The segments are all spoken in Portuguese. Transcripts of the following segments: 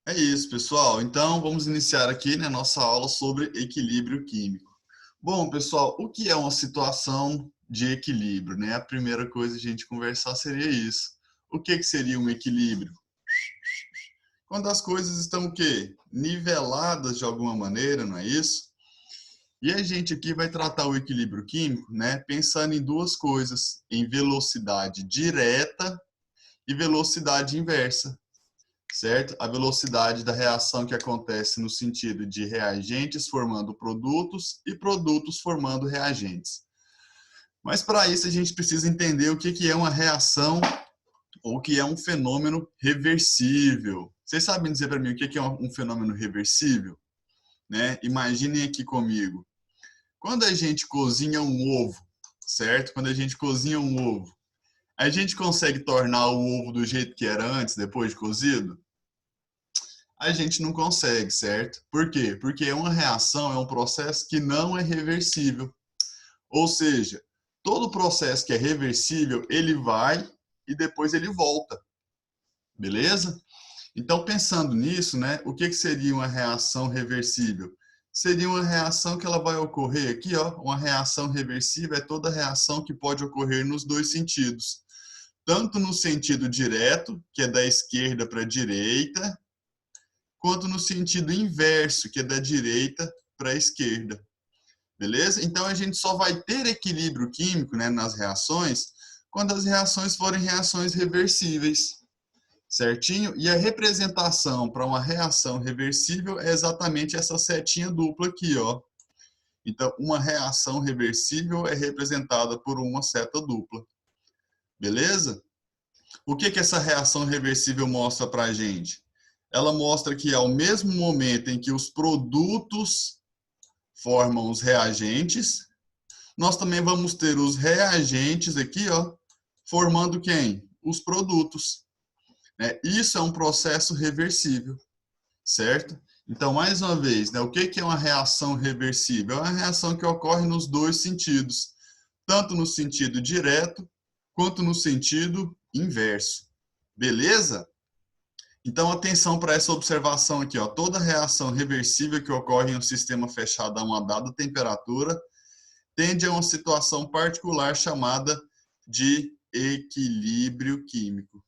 É isso, pessoal. Então, vamos iniciar aqui, né, nossa aula sobre equilíbrio químico. Bom, pessoal, o que é uma situação de equilíbrio, né? A primeira coisa a gente conversar seria isso. O que seria um equilíbrio? Quando as coisas estão o quê? Niveladas de alguma maneira, não é isso? E a gente aqui vai tratar o equilíbrio químico, né, pensando em duas coisas, em velocidade direta e velocidade inversa. Certo? A velocidade da reação que acontece no sentido de reagentes formando produtos e produtos formando reagentes. Mas para isso a gente precisa entender o que é uma reação ou o que é um fenômeno reversível. Vocês sabem dizer para mim o que é um fenômeno reversível? Né? Imaginem aqui comigo. Quando a gente cozinha um ovo, certo? Quando a gente cozinha um ovo, a gente consegue tornar o ovo do jeito que era antes, depois de cozido? A gente não consegue, certo? Por quê? Porque uma reação é um processo que não é reversível. Ou seja, todo processo que é reversível, ele vai e depois ele volta. Beleza? Então, pensando nisso, né, o que seria uma reação reversível? Seria uma reação que ela vai ocorrer aqui, ó, uma reação reversível é toda reação que pode ocorrer nos dois sentidos. Tanto no sentido direto, que é da esquerda para a direita, quanto no sentido inverso, que é da direita para a esquerda. Beleza? Então a gente só vai ter equilíbrio químico, né, nas reações quando as reações forem reações reversíveis. Certinho? E a representação para uma reação reversível é exatamente essa setinha dupla aqui, ó. Então, uma reação reversível é representada por uma seta dupla. Beleza? O que essa reação reversível mostra para a gente? Ela mostra que ao mesmo momento em que os produtos formam os reagentes, nós também vamos ter os reagentes aqui, ó, formando quem? Os produtos. Né? Isso é um processo reversível, certo? Então, mais uma vez, né, o que é uma reação reversível? É uma reação que ocorre nos dois sentidos, tanto no sentido direto quanto no sentido inverso. Beleza? Então, atenção para essa observação aqui, ó. Toda reação reversível que ocorre em um sistema fechado a uma dada temperatura tende a uma situação particular chamada de equilíbrio químico.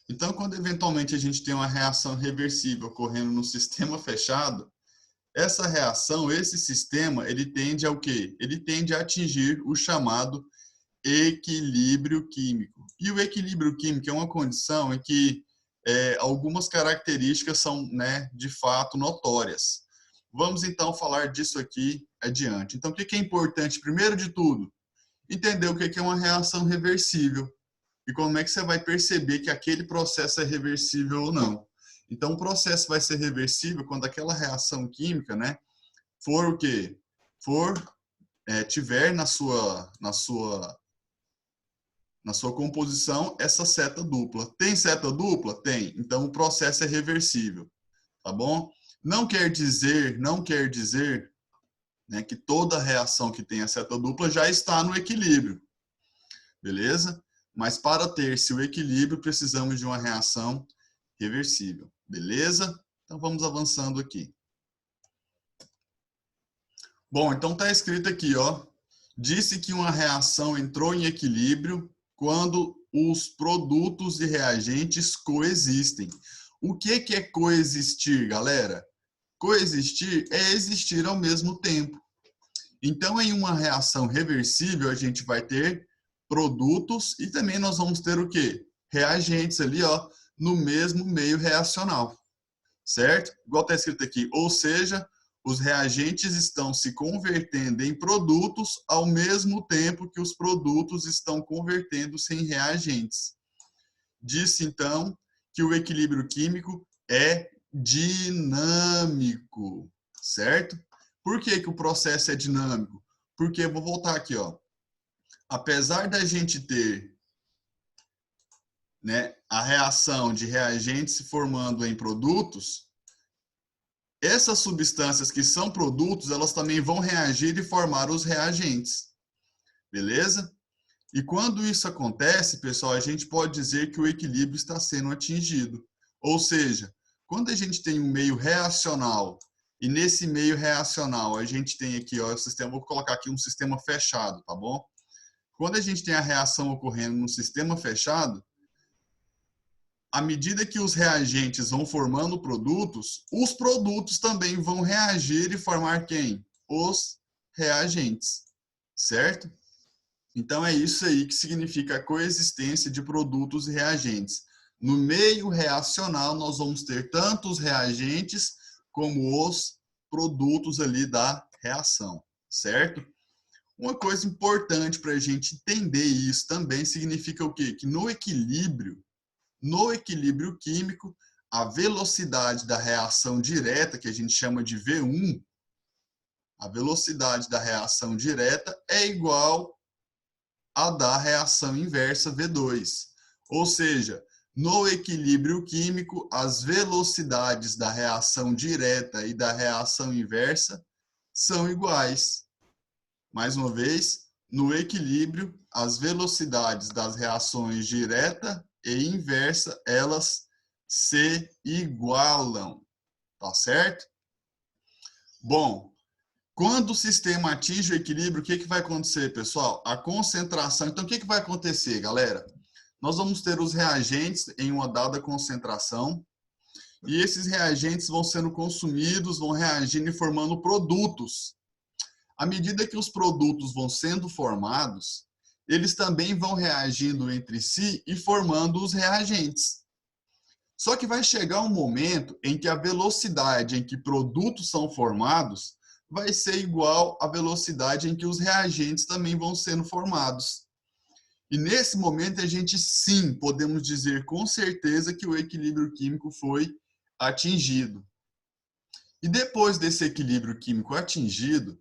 Então, quando eventualmente a gente tem uma reação reversível ocorrendo no sistema fechado, essa reação, esse sistema, ele tende ao quê? Ele tende a atingir o chamado equilíbrio químico. E o equilíbrio químico é uma condição em que algumas características são, né, de fato notórias. Vamos então falar disso aqui adiante. Então, o que é importante, primeiro de tudo, entender o que é uma reação reversível e como é que você vai perceber que aquele processo é reversível ou não. Então, o processo vai ser reversível quando aquela reação química, né, for o quê? For tiver na sua composição essa seta dupla. Tem seta dupla? Tem. Então, o processo é reversível, tá bom? Não quer dizer, né, que toda reação que tem a seta dupla já está no equilíbrio, beleza? Mas para ter-se o equilíbrio, precisamos de uma reação reversível, beleza? Então, vamos avançando aqui. Bom, então está escrito aqui, ó. Disse que uma reação entrou em equilíbrio quando os produtos e reagentes coexistem. O que é coexistir, galera? Coexistir é existir ao mesmo tempo. Então, em uma reação reversível, a gente vai ter produtos e também nós vamos ter o quê? Reagentes ali, ó, no mesmo meio reacional, certo? Igual está escrito aqui, ou seja, os reagentes estão se convertendo em produtos ao mesmo tempo que os produtos estão convertendo-se em reagentes. Disse, então, que o equilíbrio químico é dinâmico, certo? Por que o processo é dinâmico? Porque, vou voltar aqui, ó. Apesar da gente ter, né, a reação de reagentes se formando em produtos, essas substâncias que são produtos, elas também vão reagir e formar os reagentes. Beleza? E quando isso acontece, pessoal, a gente pode dizer que o equilíbrio está sendo atingido. Ou seja, Quando a gente tem um meio reacional, e nesse meio reacional a gente tem aqui, ó, o sistema, vou colocar aqui um sistema fechado, tá bom? Quando a gente tem a reação ocorrendo no sistema fechado, à medida que os reagentes vão formando produtos, os produtos também vão reagir e formar quem? Os reagentes, certo? Então é isso aí que significa a coexistência de produtos e reagentes. No meio reacional, nós vamos ter tanto os reagentes como os produtos ali da reação, certo? Uma coisa importante para a gente entender isso também significa o quê? Que no equilíbrio químico, a velocidade da reação direta, que a gente chama de V1, a velocidade da reação direta é igual à da reação inversa V2. Ou seja, no equilíbrio químico, as velocidades da reação direta e da reação inversa são iguais. Mais uma vez, no equilíbrio, as velocidades das reações direta e inversa, elas se igualam, tá certo? Bom, quando o sistema atinge o equilíbrio, o que vai acontecer, pessoal? A concentração. Então, o que vai acontecer, galera? Nós vamos ter os reagentes em uma dada concentração e esses reagentes vão sendo consumidos, vão reagindo e formando produtos. À medida que os produtos vão sendo formados, eles também vão reagindo entre si e formando os reagentes. Só que vai chegar um momento em que a velocidade em que produtos são formados vai ser igual à velocidade em que os reagentes também vão sendo formados. E nesse momento a gente sim podemos dizer com certeza que o equilíbrio químico foi atingido. E depois desse equilíbrio químico atingido,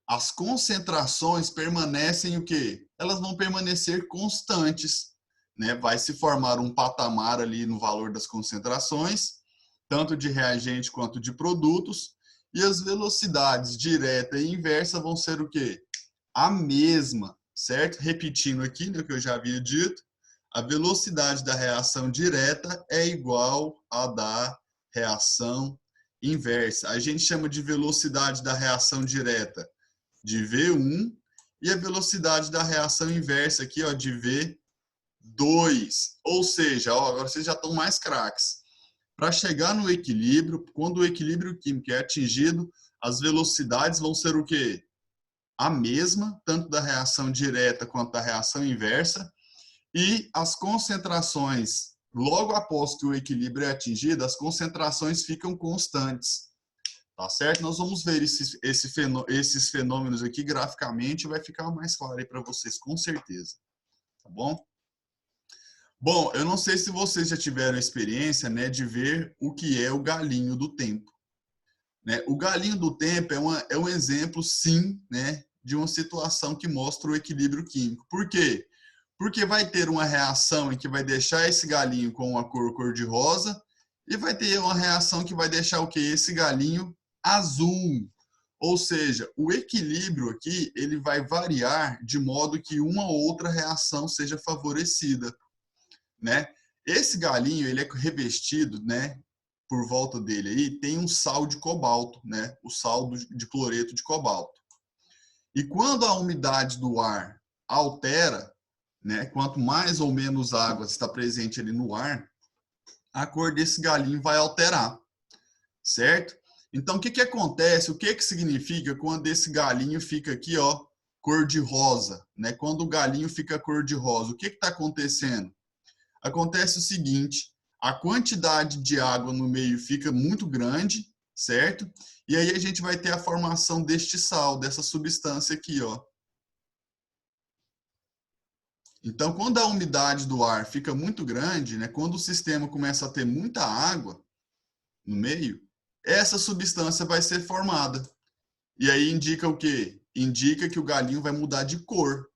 as concentrações permanecem o quê? Elas vão permanecer constantes, né? Vai se formar um patamar ali no valor das concentrações, tanto de reagente quanto de produtos, e as velocidades direta e inversa vão ser o quê? A mesma, certo? Repetindo aqui, né, o que eu já havia dito, a velocidade da reação direta é igual à da reação inversa. A gente chama de velocidade da reação direta de V1 e a velocidade da reação inversa aqui, ó, de V2. Ou seja, ó, agora vocês já estão mais craques. Para chegar no equilíbrio, quando o equilíbrio químico é atingido, as velocidades vão ser o quê? A mesma, tanto da reação direta quanto da reação inversa, e as concentrações, logo após que o equilíbrio é atingido, as concentrações ficam constantes. Tá certo? Nós vamos ver esses fenômenos aqui graficamente, vai ficar mais claro aí para vocês, com certeza. Tá bom? Bom, eu não sei se vocês já tiveram a experiência, né, de ver o que é o galinho do tempo. Né? O galinho do tempo é um exemplo, sim, né, de uma situação que mostra o equilíbrio químico. Por quê? Porque vai ter uma reação em que vai deixar esse galinho com uma cor cor-de-rosa e vai ter uma reação que vai deixar o quê? Esse galinho azul. Ou seja, o equilíbrio aqui ele vai variar de modo que uma ou outra reação seja favorecida, né? Esse galinho ele é revestido, né, por volta dele aí tem um sal de cobalto, né? O sal de cloreto de cobalto. E quando a umidade do ar altera, né, quanto mais ou menos água está presente ali no ar, a cor desse galinho vai alterar, certo? Então, o que acontece? O que significa quando esse galinho fica aqui, ó, cor de rosa, né? Quando o galinho fica cor de rosa, o que está acontecendo? Acontece o seguinte, a quantidade de água no meio fica muito grande, certo? E aí a gente vai ter a formação deste sal, dessa substância aqui, ó. Então, quando a umidade do ar fica muito grande, né, quando o sistema começa a ter muita água no meio, essa substância vai ser formada. E aí indica o quê? Indica que o galinho vai mudar de cor.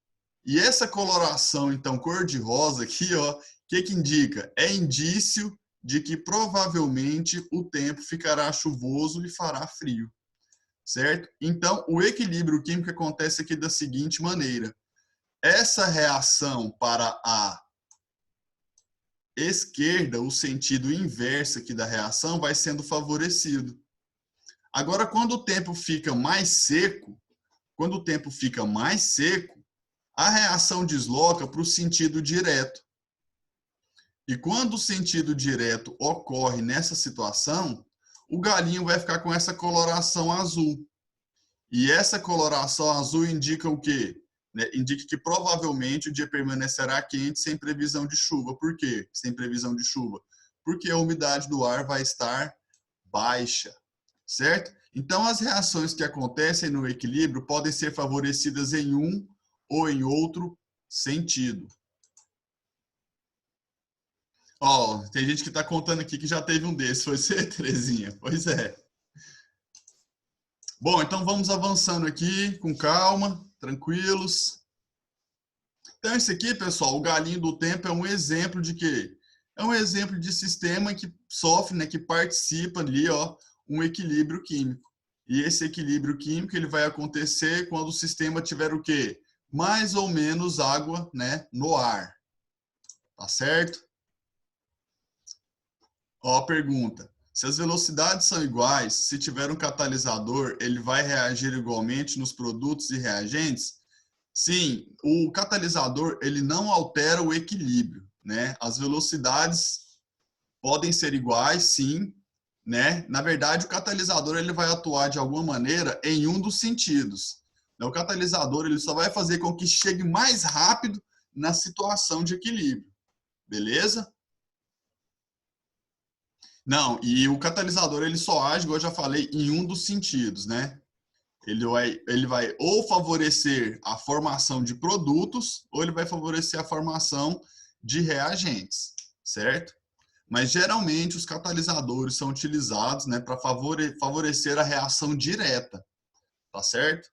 E essa coloração, então, cor-de-rosa aqui, ó, o que indica? É indício de que provavelmente o tempo ficará chuvoso e fará frio, certo? Então, o equilíbrio químico acontece aqui da seguinte maneira. Essa reação para a esquerda, o sentido inverso aqui da reação, vai sendo favorecido. Agora, quando o tempo fica mais seco, a reação desloca para o sentido direto. E quando o sentido direto ocorre nessa situação, o galinho vai ficar com essa coloração azul. E essa coloração azul indica o quê? Indica que provavelmente o dia permanecerá quente sem previsão de chuva. Por quê? Sem previsão de chuva. Porque a umidade do ar vai estar baixa, certo? Então, as reações que acontecem no equilíbrio podem ser favorecidas em um ou em outro sentido. Ó, tem gente que está contando aqui que já teve um desses. Foi você, Terezinha? Pois é. Bom, então vamos avançando aqui com calma, tranquilos. Então, esse aqui, pessoal, o galinho do tempo é um exemplo de quê? É um exemplo de sistema que sofre, né, que participa ali, ó, um equilíbrio químico. E esse equilíbrio químico ele vai acontecer quando o sistema tiver o quê? Mais ou menos água, né, no ar. Tá certo? Ó a pergunta. Se as velocidades são iguais, se tiver um catalisador, ele vai reagir igualmente nos produtos e reagentes? Sim, o catalisador ele não altera o equilíbrio, né? As velocidades podem ser iguais, sim, né? Na verdade, o catalisador ele vai atuar de alguma maneira em um dos sentidos. O catalisador ele só vai fazer com que chegue mais rápido na situação de equilíbrio, beleza? Não, e o catalisador ele só age, igual eu já falei, em um dos sentidos, né? Ele vai ou favorecer a formação de produtos, ou ele vai favorecer a formação de reagentes, certo? Mas geralmente os catalisadores são utilizados, né, para favorecer a reação direta, tá certo?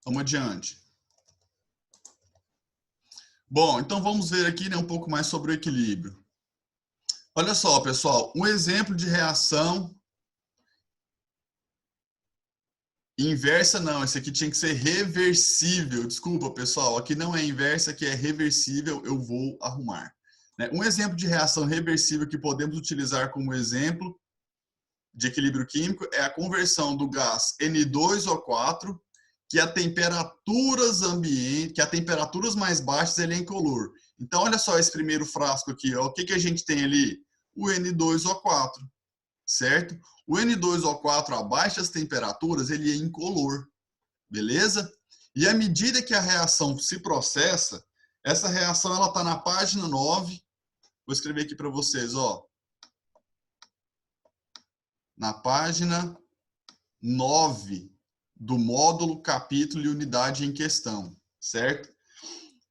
Vamos adiante. Bom, então vamos ver aqui, né, um pouco mais sobre o equilíbrio. Olha só, pessoal, um exemplo de reação inversa não, esse aqui tinha que ser reversível. Desculpa, pessoal, aqui não é inversa, aqui é reversível, eu vou arrumar. Um exemplo de reação reversível que podemos utilizar como exemplo de equilíbrio químico é a conversão do gás N2O4, que a temperaturas mais baixas ele é incolor. Então, olha só esse primeiro frasco aqui, ó, o que a gente tem ali? O N2O4, certo? O N2O4 a baixas temperaturas ele é incolor, beleza? E à medida que a reação se processa, essa reação ela está na página 9, vou escrever aqui para vocês, ó. Na página 9 do módulo, capítulo e unidade em questão, certo?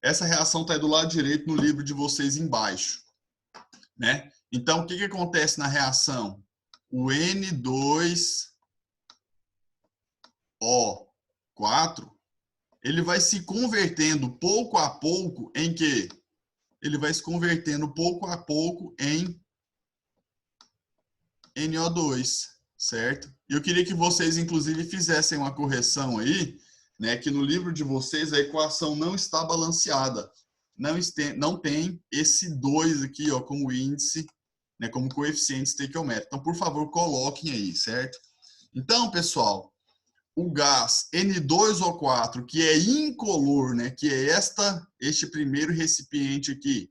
Essa reação está aí do lado direito no livro de vocês embaixo, né? Então, o que acontece na reação? O N2O4, ele vai se convertendo pouco a pouco em quê? Ele vai se convertendo pouco a pouco em NO2, certo? E eu queria que vocês, inclusive, fizessem uma correção aí, né, que no livro de vocês a equação não está balanceada. Não tem esse 2 aqui, ó, como índice, né, como coeficiente estequiométrico. Então, por favor, coloquem aí, certo? Então, pessoal, o gás N2O4, que é incolor, né, que é este primeiro recipiente aqui,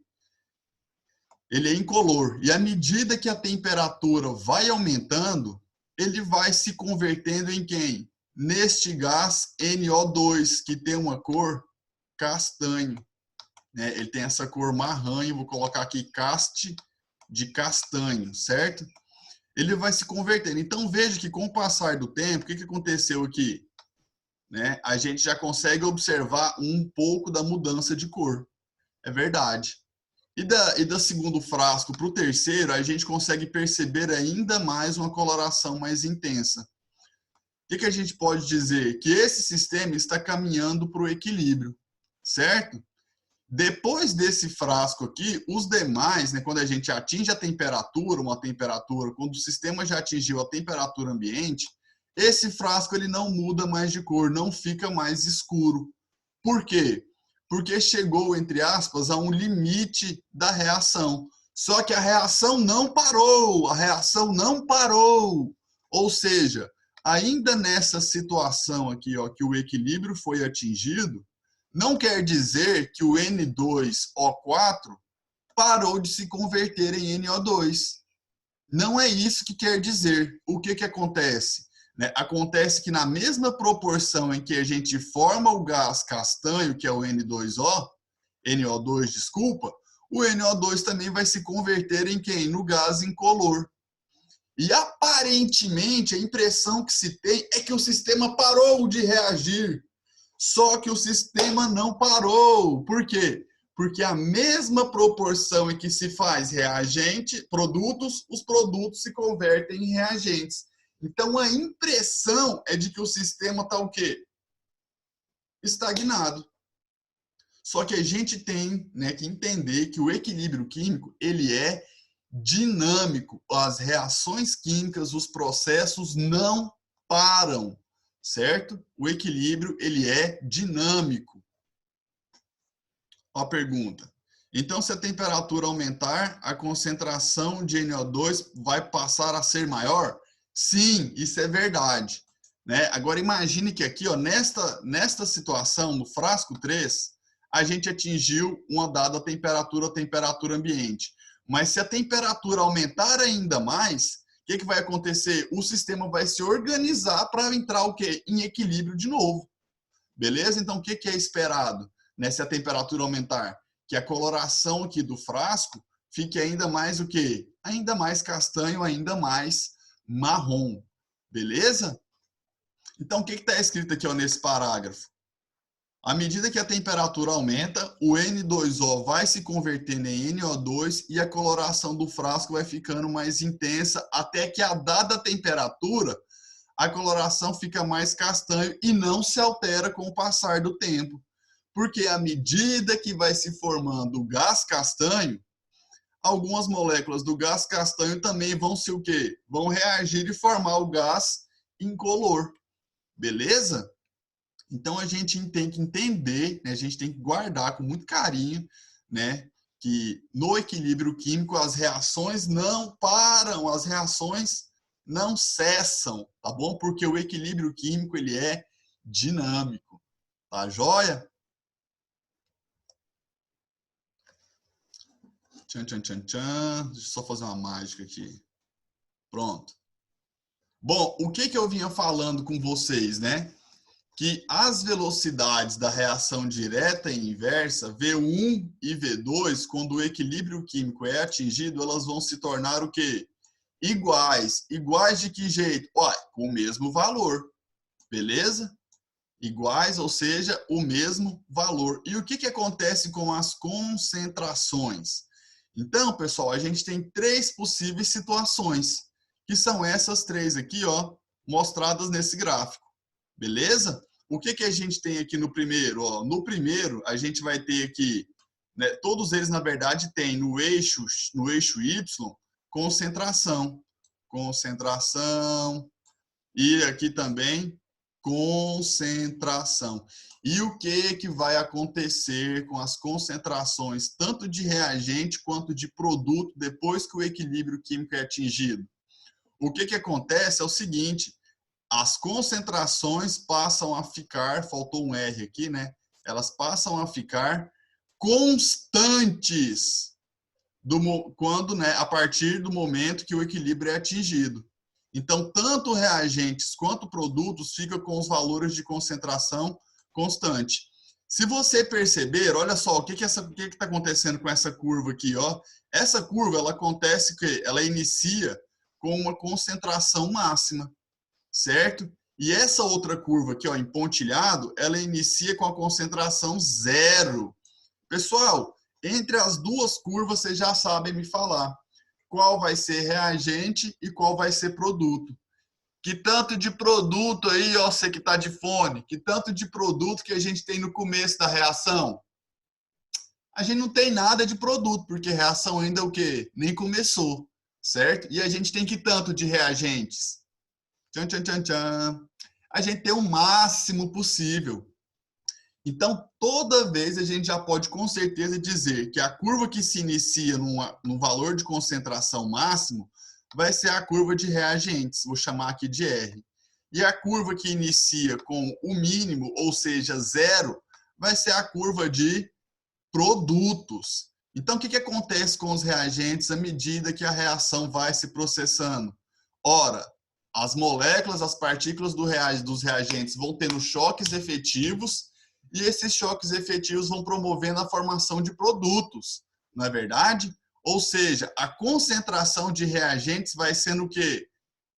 ele é incolor. E à medida que a temperatura vai aumentando, ele vai se convertendo em quem? Neste gás NO2, que tem uma cor castanho. Né? Ele tem essa cor marrom, vou colocar aqui caste de castanho, certo? Ele vai se convertendo. Então veja que com o passar do tempo, o que aconteceu aqui? Né? A gente já consegue observar um pouco da mudança de cor. É verdade. E da segundo frasco para o terceiro, a gente consegue perceber ainda mais uma coloração mais intensa. O que a gente pode dizer? Que esse sistema está caminhando para o equilíbrio, certo? Depois desse frasco aqui, os demais, né, quando a gente atinge a temperatura, quando o sistema já atingiu a temperatura ambiente, esse frasco ele não muda mais de cor, não fica mais escuro. Por quê? porque chegou, entre aspas, a um limite da reação. Só que a reação não parou, a reação não parou. Ou seja, ainda nessa situação aqui, ó, que o equilíbrio foi atingido, não quer dizer que o N2O4 parou de se converter em NO2. Não é isso que quer dizer. O que que acontece? Né? Acontece que na mesma proporção em que a gente forma o gás castanho, que é o N2O, NO2, desculpa, o NO2 também vai se converter em quem? No gás incolor. E aparentemente a impressão que se tem é que o sistema parou de reagir. Só que o sistema não parou. Por quê? Porque a mesma proporção em que se faz reagente, produtos, os produtos se convertem em reagentes. Então a impressão é de que o sistema está o quê? Estagnado. Só que a gente tem, né, que entender que o equilíbrio químico ele é dinâmico. As reações químicas, os processos não param, certo? O equilíbrio ele é dinâmico. Ó a pergunta. Então, se a temperatura aumentar, a concentração de NO2 vai passar a ser maior? Sim, isso é verdade. Né? Agora, imagine que aqui, ó, nesta situação, no frasco 3, a gente atingiu uma dada temperatura ambiente. Mas se a temperatura aumentar ainda mais, o que vai acontecer? O sistema vai se organizar para entrar o quê? Em equilíbrio de novo. Beleza? Então, o que é esperado? Né, se a temperatura aumentar? Que a coloração aqui do frasco fique ainda mais o quê? Ainda mais castanho, ainda mais marrom. Beleza? Então, o que está escrito aqui ó, nesse parágrafo? À medida que a temperatura aumenta, o N2O vai se convertendo em NO2 e a coloração do frasco vai ficando mais intensa até que a dada temperatura, a coloração fica mais castanho e não se altera com o passar do tempo. Porque à medida que vai se formando o gás castanho, algumas moléculas do gás castanho também vão se o quê? Vão reagir e formar o gás incolor. Beleza? Então a gente tem que entender, né, a gente tem que guardar com muito carinho, né, que no equilíbrio químico as reações não param, as reações não cessam, tá bom? Porque o equilíbrio químico ele é dinâmico, tá joia? Tchan, tchan, tchan, tchan. Deixa eu só fazer uma mágica aqui. Pronto. Bom, o que eu vinha falando com vocês, né? Que as velocidades da reação direta e inversa, V1 e V2, quando o equilíbrio químico é atingido, elas vão se tornar o quê? Iguais. Iguais de que jeito? Olha, com o mesmo valor. Beleza? Iguais, ou seja, o mesmo valor. E o que acontece com as concentrações? Então, pessoal, a gente tem três possíveis situações, que são essas três aqui, ó, mostradas nesse gráfico. Beleza? O que a gente tem aqui no primeiro? Ó, no primeiro, a gente vai ter aqui, né, todos eles, na verdade, tem no eixo Y, concentração. Concentração. E aqui também, concentração. E o que vai acontecer com as concentrações, tanto de reagente quanto de produto, depois que o equilíbrio químico é atingido? O que acontece é o seguinte, as concentrações passam a ficar, faltou um R aqui, né? Elas passam a ficar constantes quando, né, a partir do momento que o equilíbrio é atingido. Então, tanto reagentes quanto produtos ficam com os valores de concentração constante. Se você perceber, olha só, o que está acontecendo com essa curva aqui, ó? Essa curva, ela acontece que ela inicia com uma concentração máxima, certo? E essa outra curva aqui, ó, em pontilhado, ela inicia com a concentração zero. Pessoal, entre as duas curvas, vocês já sabem me falar qual vai ser reagente e qual vai ser produto. Que tanto de produto aí, ó, você que está de fone, que tanto de produto que a gente tem no começo da reação? A gente não tem nada de produto, porque a reação ainda é o quê? Nem começou, certo? E a gente tem que tanto de reagentes? Tchan, tchan, tchan, tchan. A gente tem o máximo possível. Então, toda vez a gente já pode com certeza dizer que a curva que se inicia num valor de concentração máximo vai ser a curva de reagentes, vou chamar aqui de R. E a curva que inicia com o mínimo, ou seja, zero, vai ser a curva de produtos. Então, o que acontece com os reagentes à medida que a reação vai se processando? Ora, as moléculas, as partículas dos reagentes vão tendo choques efetivos e esses choques efetivos vão promovendo a formação de produtos, não é verdade? Ou seja, a concentração de reagentes vai sendo o quê?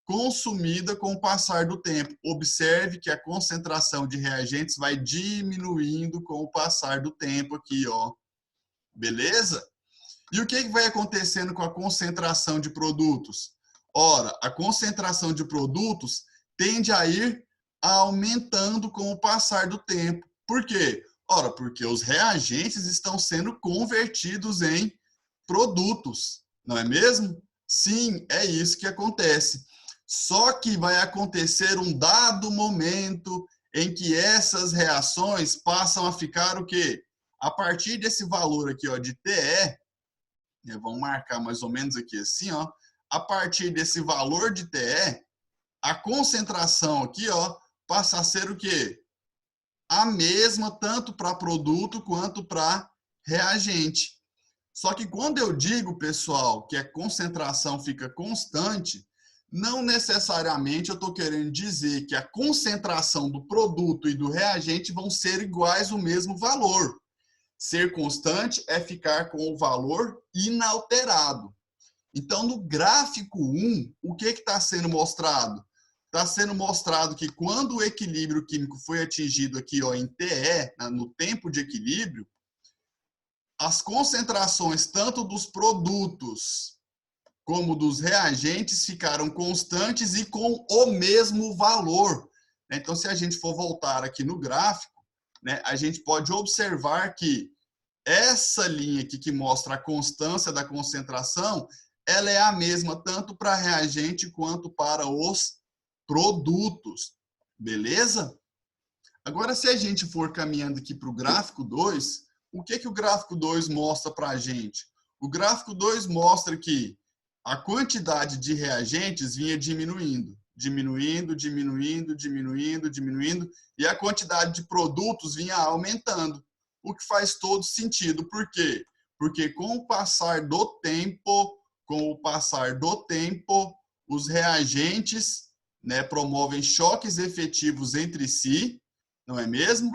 Consumida com o passar do tempo. Observe que a concentração de reagentes vai diminuindo com o passar do tempo aqui, ó. Beleza? E o que vai acontecendo com a concentração de produtos? Ora, a concentração de produtos tende a ir aumentando com o passar do tempo. Por quê? Ora, porque os reagentes estão sendo convertidos em produtos, não é mesmo? Sim, é isso que acontece. Só que vai acontecer um dado momento em que essas reações passam a ficar o quê? A partir desse valor aqui, ó, de TE, né, vamos marcar mais ou menos aqui assim, ó, a partir desse valor de TE, a concentração aqui, ó, passa a ser o quê? A mesma tanto para produto quanto para reagente. Só que quando eu digo, pessoal, que a concentração fica constante, não necessariamente eu estou querendo dizer que a concentração do produto e do reagente vão ser iguais o mesmo valor. Ser constante é ficar com o valor inalterado. Então, no gráfico 1, o que está sendo mostrado? Está sendo mostrado que quando o equilíbrio químico foi atingido aqui, ó, em TE, no tempo de equilíbrio, as concentrações tanto dos produtos como dos reagentes ficaram constantes e com o mesmo valor. Então, se a gente for voltar aqui no gráfico, né, a gente pode observar que essa linha aqui que mostra a constância da concentração, ela é a mesma tanto para reagente quanto para os produtos. Beleza? Agora, se a gente for caminhando aqui para o gráfico 2, o que o gráfico 2 mostra para a gente? O gráfico 2 mostra que a quantidade de reagentes vinha diminuindo, diminuindo, diminuindo, diminuindo, diminuindo, e a quantidade de produtos vinha aumentando, o que faz todo sentido. Por quê? Porque com o passar do tempo, os reagentes, né, promovem choques efetivos entre si, não é mesmo?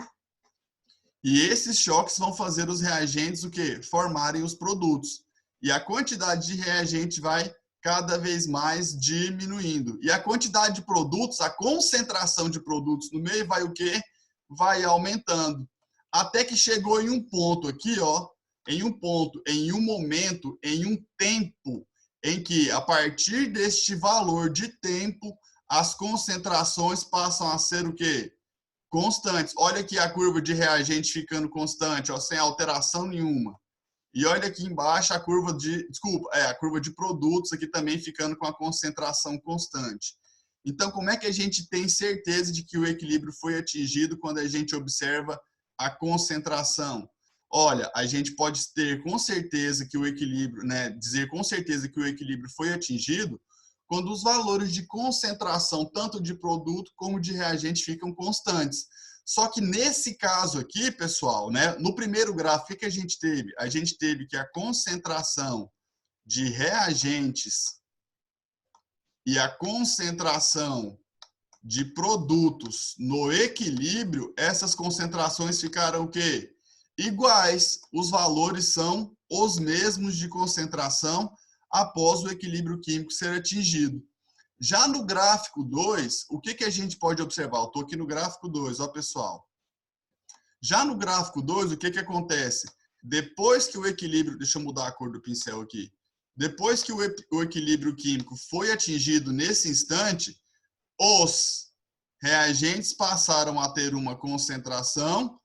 E esses choques vão fazer os reagentes o quê? Formarem os produtos. E a quantidade de reagente vai cada vez mais diminuindo. E a quantidade de produtos, a concentração de produtos no meio vai o quê? Vai aumentando. Até que chegou em um ponto aqui, ó, em um ponto, em um momento, em um tempo, em que a partir deste valor de tempo, as concentrações passam a ser o quê? Constantes. Olha aqui a curva de reagente ficando constante, ó, sem alteração nenhuma. E olha aqui embaixo a curva a curva de produtos aqui também ficando com a concentração constante. Então, como é que a gente tem certeza de que o equilíbrio foi atingido quando a gente observa a concentração? Olha, a gente pode ter com certeza que o equilíbrio, né, dizer com certeza que o equilíbrio foi atingido quando os valores de concentração, tanto de produto como de reagente, ficam constantes. Só que nesse caso aqui, pessoal, né, no primeiro gráfico, o que a gente teve? A gente teve que a concentração de reagentes e a concentração de produtos no equilíbrio, essas concentrações ficaram o quê? Iguais. Os valores são os mesmos de concentração após o equilíbrio químico ser atingido. Já no gráfico 2, o que a gente pode observar? Eu estou aqui no gráfico 2, ó, pessoal. Já no gráfico 2, o que acontece? Depois que o equilíbrio... Deixa eu mudar a cor do pincel aqui. Depois que o equilíbrio químico foi atingido nesse instante, os reagentes passaram a ter uma concentração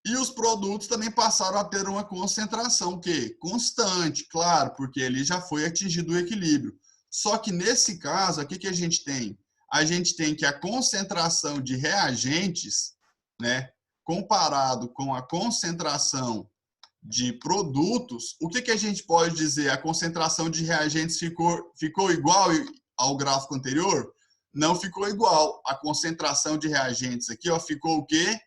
e os produtos também passaram a ter uma concentração que constante, claro, porque ele já foi atingido o equilíbrio. Só que nesse caso, aqui que a gente tem? A gente tem que a concentração de reagentes, né, comparado com a concentração de produtos, o que a gente pode dizer? A concentração de reagentes ficou igual ao gráfico anterior? Não ficou igual. A concentração de reagentes aqui, ó, ficou o quê?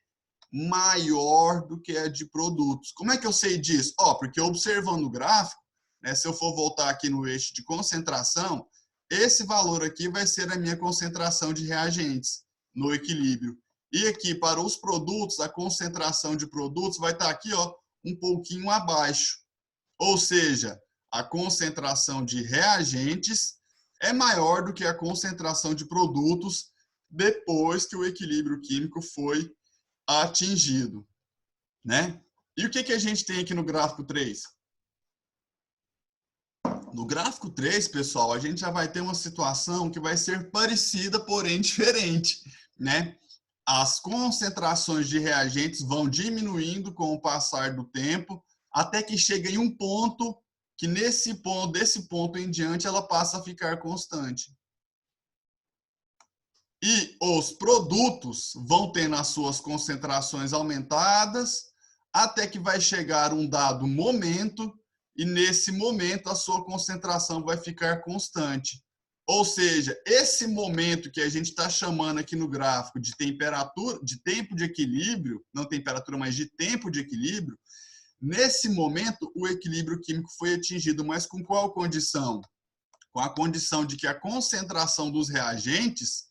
Maior do que a de produtos. Como é que eu sei disso? Ó, porque observando o gráfico, né, se eu for voltar aqui no eixo de concentração, esse valor aqui vai ser a minha concentração de reagentes no equilíbrio. E aqui, para os produtos, a concentração de produtos vai estar aqui, ó, um pouquinho abaixo. Ou seja, a concentração de reagentes é maior do que a concentração de produtos depois que o equilíbrio químico foi atingido, né? E o que a gente tem aqui no gráfico 3? No gráfico 3, pessoal, a gente já vai ter uma situação que vai ser parecida, porém diferente, né? As concentrações de reagentes vão diminuindo com o passar do tempo, até que chega em um ponto que desse ponto em diante, ela passa a ficar constante. E os produtos vão tendo as suas concentrações aumentadas, até que vai chegar um dado momento, e nesse momento a sua concentração vai ficar constante. Ou seja, esse momento que a gente está chamando aqui no gráfico de temperatura, de tempo de equilíbrio, não temperatura, mas de tempo de equilíbrio, nesse momento o equilíbrio químico foi atingido, mas com qual condição? Com a condição de que a concentração dos reagentes,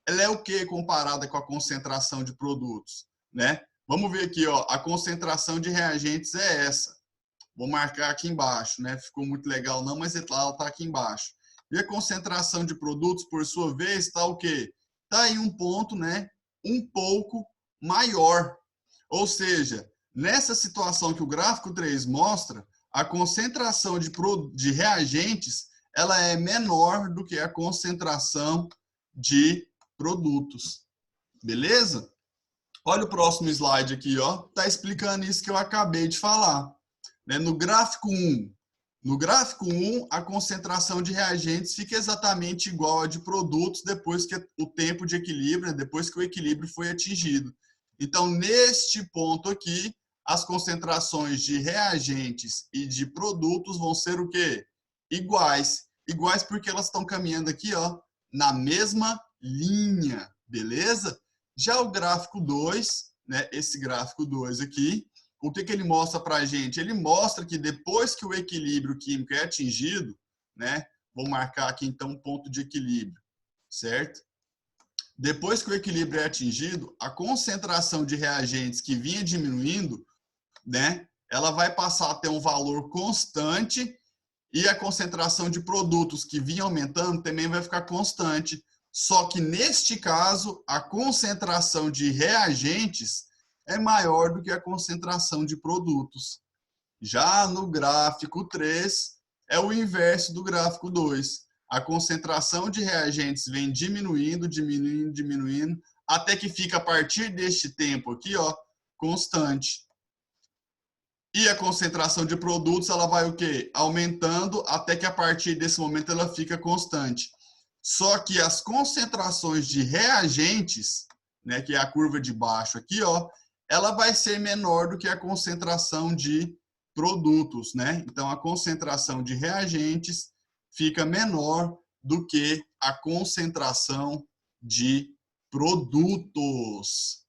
ela é o que comparada com a concentração de produtos, né? Vamos ver aqui, ó, a concentração de reagentes é essa. Vou marcar aqui embaixo, né? Ficou muito legal não, mas ela está aqui embaixo. E a concentração de produtos, por sua vez, está o quê? Está em um ponto, né? Um pouco maior. Ou seja, nessa situação que o gráfico 3 mostra, a concentração de reagentes, ela é menor do que a concentração de produtos. Beleza? Olha o próximo slide aqui, ó. Tá explicando isso que eu acabei de falar. No gráfico 1, a concentração de reagentes fica exatamente igual a de produtos depois que o tempo de equilíbrio, depois que o equilíbrio foi atingido. Então, neste ponto aqui, as concentrações de reagentes e de produtos vão ser o quê? Iguais. Iguais porque elas estão caminhando aqui, ó, na mesma linha, beleza? Já o gráfico 2, né, esse gráfico 2 aqui, o que ele mostra para a gente? Ele mostra que depois que o equilíbrio químico é atingido, né, vou marcar aqui então um ponto de equilíbrio, certo? Depois que o equilíbrio é atingido, a concentração de reagentes que vinha diminuindo, né, ela vai passar a ter um valor constante e a concentração de produtos que vinha aumentando também vai ficar constante. Só que neste caso, a concentração de reagentes é maior do que a concentração de produtos. Já no gráfico 3, é o inverso do gráfico 2. A concentração de reagentes vem diminuindo, diminuindo, diminuindo, até que fica a partir deste tempo aqui, ó, constante. E a concentração de produtos, ela vai o quê? Aumentando, até que a partir desse momento ela fica constante. Só que as concentrações de reagentes, né, que é a curva de baixo aqui, ó, ela vai ser menor do que a concentração de produtos, né? Então, a concentração de reagentes fica menor do que a concentração de produtos.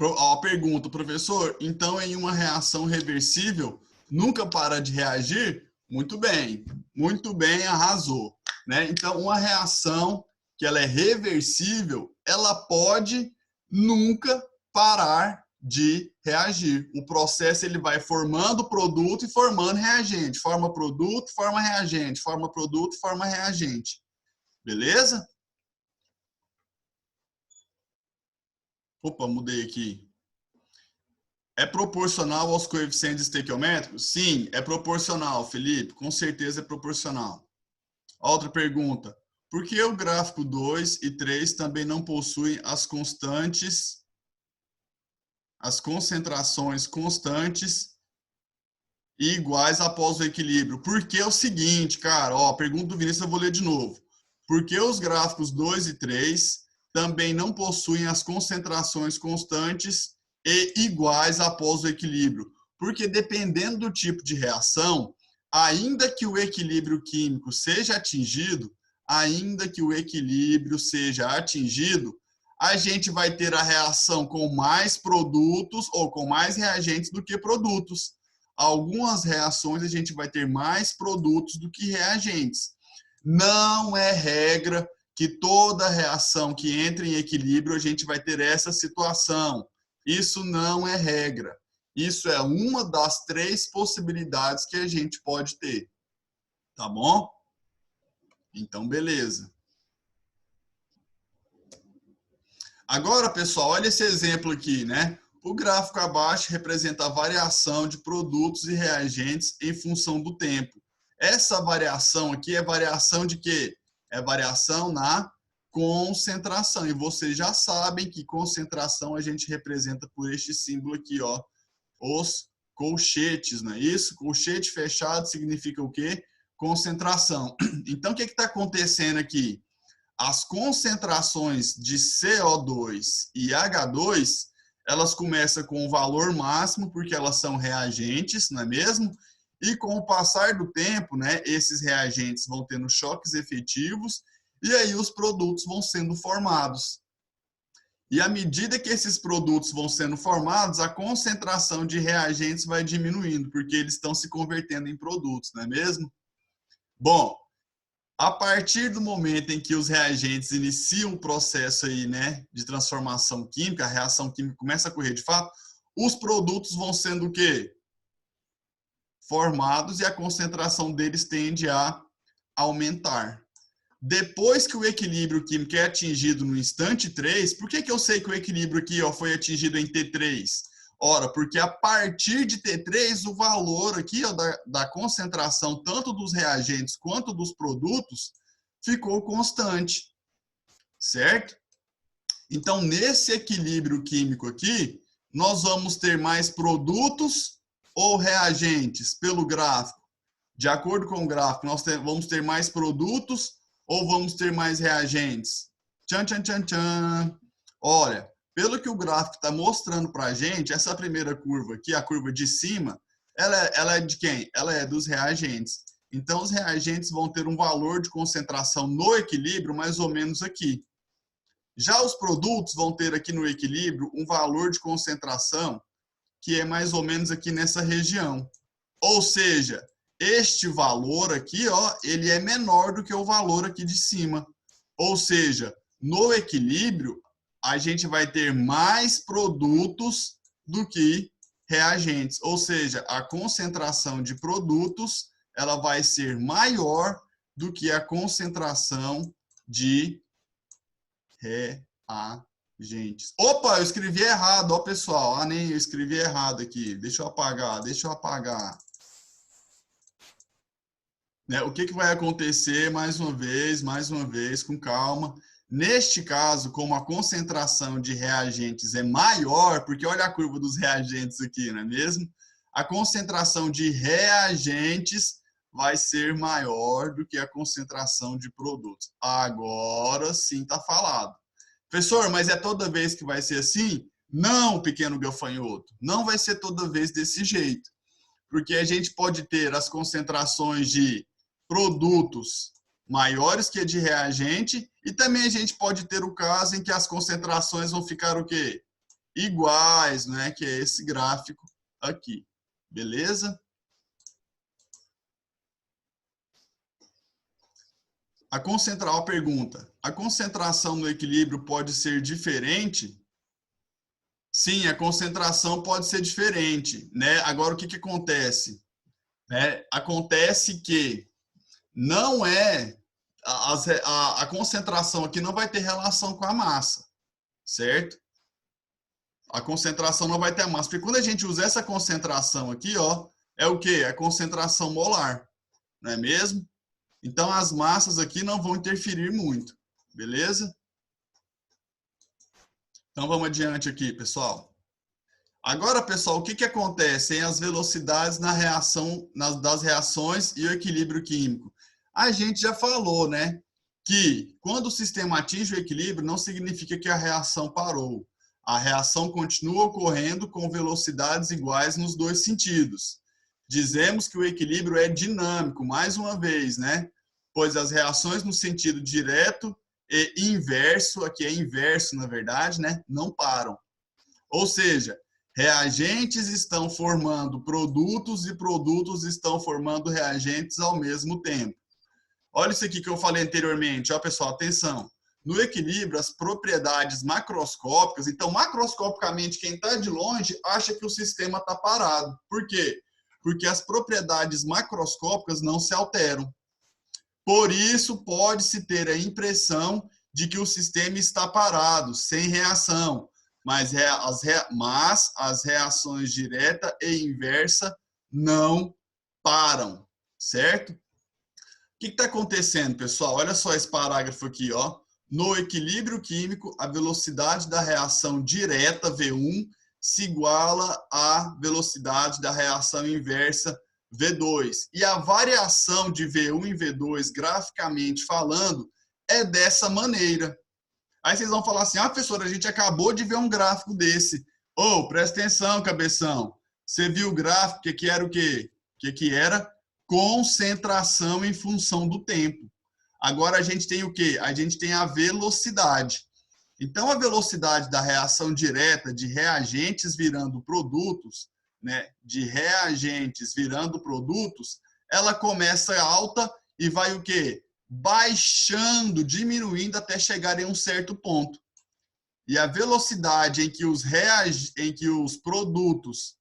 A pergunta, professor, então em uma reação reversível, nunca para de reagir? Muito bem, arrasou. Né? Então, uma reação que ela é reversível, ela pode nunca parar de reagir. O processo ele vai formando produto e formando reagente. Forma produto, forma reagente. Forma produto, forma reagente. Beleza? Opa, mudei aqui. É proporcional aos coeficientes estequiométricos? Sim, é proporcional, Felipe. Com certeza é proporcional. Outra pergunta. Por que o gráfico 2 e 3 também não possuem as constantes, as concentrações constantes e iguais após o equilíbrio? Porque é o seguinte, cara, ó, pergunta do Vinícius, eu vou ler de novo. Porque os gráficos 2 e 3 também não possuem as concentrações constantes e iguais após o equilíbrio. Porque dependendo do tipo de reação, ainda que o equilíbrio químico seja atingido, a gente vai ter a reação com mais produtos ou com mais reagentes do que produtos. Algumas reações a gente vai ter mais produtos do que reagentes. Não é regra que toda reação que entra em equilíbrio a gente vai ter essa situação. Isso não é regra. Isso é uma das 3 possibilidades que a gente pode ter. Tá bom? Então, beleza. Agora, pessoal, olha esse exemplo aqui, né? O gráfico abaixo representa a variação de produtos e reagentes em função do tempo. Essa variação aqui é variação de quê? É variação na concentração. E vocês já sabem que concentração a gente representa por este símbolo aqui, ó, os colchetes, não é isso? Colchete fechado significa o quê? Concentração. Então, o que está acontecendo aqui? As concentrações de CO2 e H2, elas começam com o valor máximo, porque elas são reagentes, não é mesmo? E com o passar do tempo, né, esses reagentes vão tendo choques efetivos, e aí os produtos vão sendo formados. E à medida que esses produtos vão sendo formados, a concentração de reagentes vai diminuindo, porque eles estão se convertendo em produtos, não é mesmo? Bom, a partir do momento em que os reagentes iniciam o processo aí, né, de transformação química, a reação química começa a correr de fato, os produtos vão sendo o quê? Formados e a concentração deles tende a aumentar. Depois que o equilíbrio químico é atingido no instante 3, por que eu sei que o equilíbrio aqui ó, foi atingido em T3? Ora, porque a partir de T3, o valor aqui ó, da concentração, tanto dos reagentes quanto dos produtos, ficou constante, certo? Então, nesse equilíbrio químico aqui, nós vamos ter mais produtos ou reagentes pelo gráfico. De acordo com o gráfico, nós vamos ter mais produtos ou vamos ter mais reagentes? Tchan, tchan, tchan, tchan. Olha, pelo que o gráfico está mostrando para a gente, essa primeira curva aqui, a curva de cima, ela é de quem? Ela é dos reagentes. Então, os reagentes vão ter um valor de concentração no equilíbrio mais ou menos aqui. Já os produtos vão ter aqui no equilíbrio um valor de concentração que é mais ou menos aqui nessa região. Ou seja, este valor aqui, ó, ele é menor do que o valor aqui de cima. Ou seja, no equilíbrio, a gente vai ter mais produtos do que reagentes. Ou seja, a concentração de produtos, ela vai ser maior do que a concentração de reagentes. Opa, eu escrevi errado, ó, pessoal. Nem eu escrevi errado aqui. Deixa eu apagar. Né? O que vai acontecer mais uma vez, com calma. Neste caso, como a concentração de reagentes é maior, porque olha a curva dos reagentes aqui, não é mesmo? A concentração de reagentes vai ser maior do que a concentração de produtos. Agora sim está falado. Professor, mas é toda vez que vai ser assim? Não, pequeno gafanhoto. Não vai ser toda vez desse jeito. Porque a gente pode ter as concentrações de produtos maiores que a de reagente e também a gente pode ter o caso em que as concentrações vão ficar o quê? Iguais, né? Que é esse gráfico aqui. Beleza? A pergunta, a concentração no equilíbrio pode ser diferente? Sim, a concentração pode ser diferente, né? Agora, o que acontece? Acontece que não é a concentração aqui não vai ter relação com a massa, certo? A concentração não vai ter a massa, porque quando a gente usa essa concentração aqui, ó, é o quê? A concentração molar, não é mesmo? Então, as massas aqui não vão interferir muito, beleza? Então, vamos adiante aqui, pessoal. Agora, pessoal, o que acontece em as velocidades das reações e o equilíbrio químico? A gente já falou, né? que quando o sistema atinge o equilíbrio, não significa que a reação parou. A reação continua ocorrendo com velocidades iguais nos dois sentidos. Dizemos que o equilíbrio é dinâmico, mais uma vez, né? Pois as reações no sentido direto e inverso, aqui é inverso na verdade, né? Não param. Ou seja, reagentes estão formando produtos e produtos estão formando reagentes ao mesmo tempo. Olha isso aqui que eu falei anteriormente, ó, pessoal, atenção. No equilíbrio, as propriedades macroscópicas, então, macroscopicamente, quem está de longe acha que o sistema está parado. Por quê? Porque as propriedades macroscópicas não se alteram. Por isso, pode-se ter a impressão de que o sistema está parado, sem reação. Mas as reações direta e inversa não param, certo? O que está acontecendo, pessoal? Olha só esse parágrafo aqui, ó. No equilíbrio químico, a velocidade da reação direta, V1, se iguala à velocidade da reação inversa, V2. E a variação de V1 e V2, graficamente falando, é dessa maneira. Aí vocês vão falar assim, ah, professor, a gente acabou de ver um gráfico desse. Ô, presta atenção, cabeção. Você viu o gráfico, que era o quê? Que era concentração em função do tempo. Agora a gente tem o quê? A gente tem a velocidade. Então, a velocidade da reação direta de reagentes virando produtos, né, de reagentes virando produtos, ela começa alta e vai o quê? Baixando, diminuindo até chegar em um certo ponto. E a velocidade em que os produtos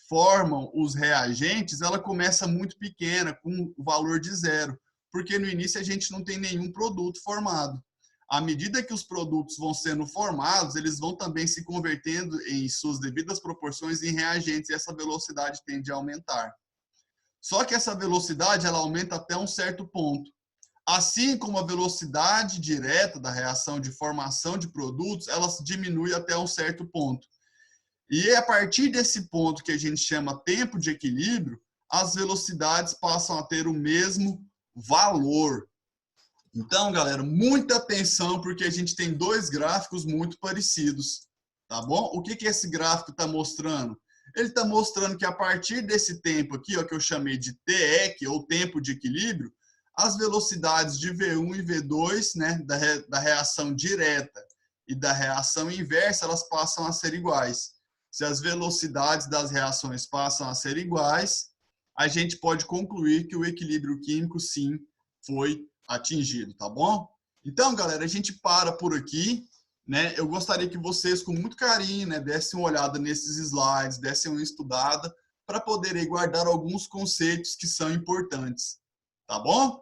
formam os reagentes, ela começa muito pequena, com o valor de zero, porque no início a gente não tem nenhum produto formado. À medida que os produtos vão sendo formados, eles vão também se convertendo em suas devidas proporções em reagentes, e essa velocidade tende a aumentar. Só que essa velocidade ela aumenta até um certo ponto. Assim como a velocidade direta da reação de formação de produtos, ela diminui até um certo ponto. E é a partir desse ponto que a gente chama tempo de equilíbrio, as velocidades passam a ter o mesmo valor. Então, galera, muita atenção, porque a gente tem dois gráficos muito parecidos, tá bom? O que esse gráfico está mostrando? Ele está mostrando que a partir desse tempo aqui, ó, que eu chamei de TEC, ou tempo de equilíbrio, as velocidades de V1 e V2, né, da reação direta e da reação inversa, elas passam a ser iguais. Se as velocidades das reações passam a ser iguais, a gente pode concluir que o equilíbrio químico, sim, foi atingido, tá bom? Então, galera, a gente para por aqui, né? Eu gostaria que vocês, com muito carinho, né, dessem uma olhada nesses slides, dessem uma estudada, para poderem guardar alguns conceitos que são importantes, tá bom?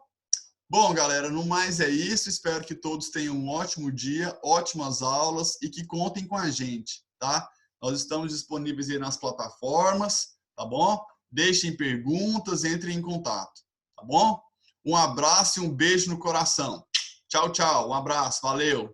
Bom, galera, no mais é isso. Espero que todos tenham um ótimo dia, ótimas aulas e que contem com a gente, tá? Nós estamos disponíveis aí nas plataformas, tá bom? Deixem perguntas, entrem em contato, tá bom? Um abraço e um beijo no coração. Tchau, tchau. Um abraço. Valeu.